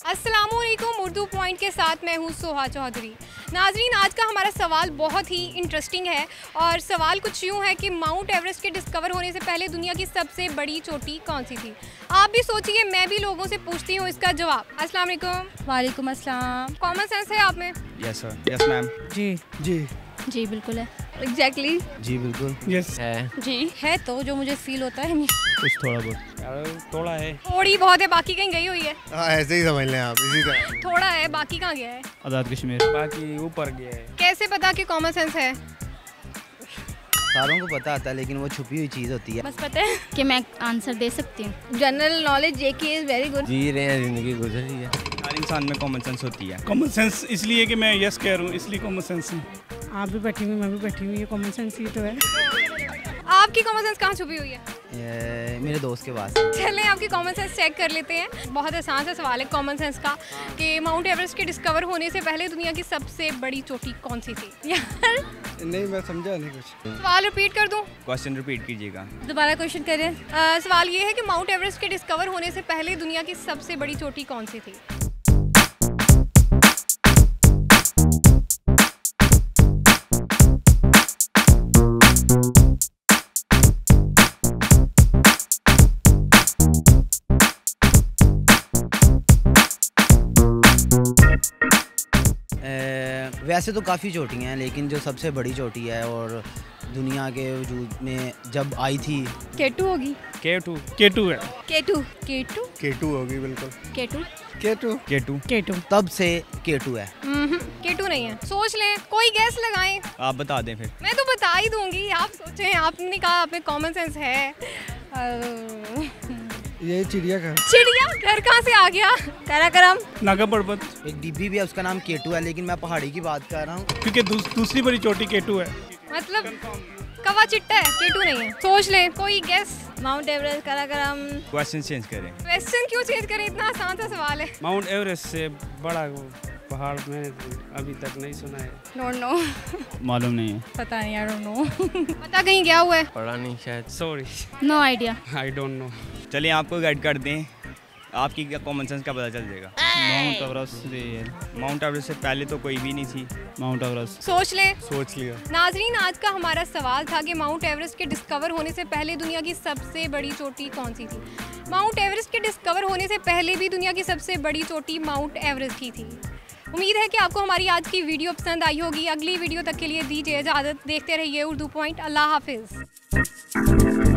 अस्सलामुअलैकुम। उर्दू पॉइंट के साथ मैं हूँ सोहा चौधरी। नाजरीन, आज का हमारा सवाल बहुत ही इंटरेस्टिंग है और सवाल कुछ यूँ है कि माउंट एवरेस्ट के डिस्कवर होने से पहले दुनिया की सबसे बड़ी चोटी कौन सी थी। आप भी सोचिए, मैं भी लोगों से पूछती हूँ इसका जवाब। अस्सलाम वालेकुम। वालेकुम अस्सलाम। कॉमन सेंस है आप में? Yes sir, yes ma'am. जी बिल्कुल है। एग्जैक्टली जी बिल्कुल। यस है जी है तो जो मुझे फील होता है। कुछ थोड़ा बहुत यार, थोड़ा है। थोड़ी बहुत है, बाकी कहीं गई हुई है। हाँ, ऐसे ही समझ लें आप, इसी तरह। थोड़ा है, बाकी कहाँ गया है? आज़ाद कश्मीर। बाकी ऊपर गया है। कैसे पता कि कॉमन सेंस है? सारों को पता आता है, लेकिन वो छुपी हुई चीज़ होती है। बस पता है कि मैं आंसर दे सकती हूँ। General knowledge GK is very good. जी रहे हैं, जिंदगी गुजर रही है। हर इंसान में कॉमन सेंस होती है। कॉमन सेंस इसलिए कि मैं यस कह रहा हूँ, इसलिए कॉमन सेंस है। आप भी बैठी हुई, मैं भी बैठी हुई, ये कॉमन सेंस ही तो है। आपकी कॉमन सेंस कहाँ छुपी हुई है? मेरे दोस्त के पास। चलें आपकी कॉमन सेंस चेक कर लेते हैं। बहुत आसान सा सवाल है कॉमन सेंस का कि माउंट एवरेस्ट के डिस्कवर होने से पहले दुनिया की सबसे बड़ी चोटी कौन सी थी? यार नहीं, मैं समझा नहीं कुछ। सवाल रिपीट कर दूं? क्वेश्चन रिपीट कीजिएगा। दोबारा क्वेश्चन करें। सवाल ये है कि माउंट एवरेस्ट के डिस्कवर होने से पहले दुनिया की सबसे बड़ी चोटी कौन सी थी? वैसे तो काफ़ी चोटियाँ हैं, लेकिन जो सबसे बड़ी चोटी है और दुनिया के वजूद में जब आई थी, केटू होगी। K2 है। केटू केटू K2 होगी बिल्कुल। केटू K2 K2 तब से K2 है। केटू नहीं है। सोच लें, कोई गैस लगाएं। आप बता दें फिर। मैं तो बता ही दूंगी, आप सोचें। आपने कहा आप में कॉमन सेंस है। ये चिड़िया का। चिड़िया घर कहाँ से आ गया? काराकोरम। नागा पर्वत, एक डिब्बी भी है, उसका नाम K2 है, लेकिन मैं पहाड़ी की बात कर रहा हूँ। क्योंकि दूसरी बड़ी चोटी K2 है। मतलब कवा चिट्टा है, केटू नहीं है। सोच लें, कोई gas. Mount Everest, Karakoram. Question change करें। क्वेश्चन क्यों चेंज करें? इतना आसान सा सवाल है। माउंट एवरेस्ट से बड़ा वो पहाड़ में अभी तक नहीं सुना है। Don't know. मालूम नहीं है। पता नहीं, आई डोंट नो। पता कहीं गया हुआ है? पढ़ा नहीं शायद। Sorry, no idea. I don't know. चलिए आपको गाइड कर दें, आपकी कॉमन सेंस का पता चल जाएगा। Mount Everest. माउंट एवरेस्ट से पहले तो कोई भी नहीं थी। Mount Everest. सोच लें। सोच लिया। नाजरीन, आज का हमारा सवाल था कि माउंट एवरेस्ट के डिस्कवर होने से पहले दुनिया की सबसे बड़ी चोटी कौन सी थी। माउंट एवरेस्ट के डिस्कवर होने से पहले भी दुनिया की सबसे बड़ी चोटी माउंट एवरेस्ट ही थी। उम्मीद है कि आपको हमारी आज की वीडियो पसंद आई होगी। अगली वीडियो तक के लिए दीजिए इजाज़त। देखते रहिए उर्दू पॉइंट। अल्लाह हाफिज़।